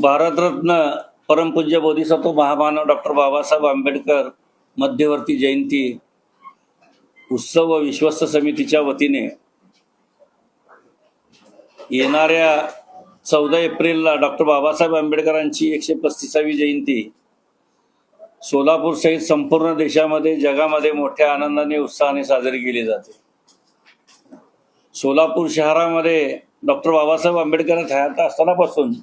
भारतरत्न परमपूज्य बोधिसत्व महामानव डॉक्टर बाबासाहेब आंबेडकर मध्यवर्ती जयंती उत्सव व विश्वस्त समितीच्या वतीने येणाऱ्या 14 एप्रिलला डॉक्टर बाबासाहेब आंबेडकरांची 135वी जयंती सोलापूर सहित संपूर्ण देशामध्ये जगामध्ये मोठ्या आनंदाने उत्साहाने साजरी केली जाते। सोलापूर शहरामध्ये डॉक्टर बाबासाहेब आंबेडकर हयात असतानापासून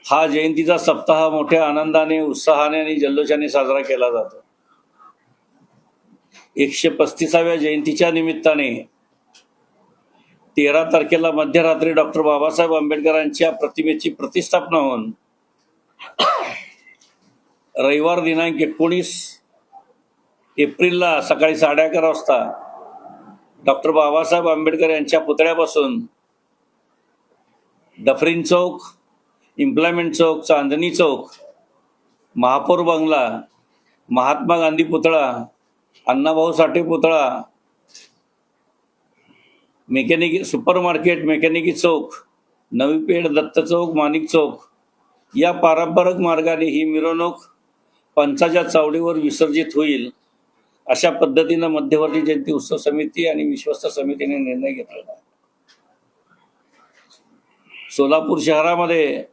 हा जयंतीचा सप्ताह मोठ्या आनंदाने उत्साहाने आणि जल्लोषाने साजरा केला जातो। 135व्या जयंतीच्या निमित्ताने 13 तारखेला मध्यरात्री डॉक्टर बाबासाहेब आंबेडकरांच्या प्रतिमेची प्रतिष्ठापना होऊन रविवार दिनांक 19 एप्रिलला सकाळी 11:30 वाजता डॉक्टर बाबासाहेब आंबेडकर यांच्या पुतळ्यापासून डफरीन चौक, इम्प्लायमेंट चौक, चांदणी चौक, महापौर बंगला, महात्मा गांधी पुतळा, अण्णाभाऊ साठे पुतळा, मेकॅनिकी सुपर मार्केट, मेकॅनिकी चौक, नवी पेठ, दत्त चौक, माणिक चौक या पारंपरिक मार्गाने ही मिरवणूक पंचाच्या चावडीवर विसर्जित होईल अशा पद्धतीनं मध्यवर्ती जयंती उत्सव समिती आणि विश्वस्त समितीने निर्णय घेतलेला आहे। सोलापूर शहरामध्ये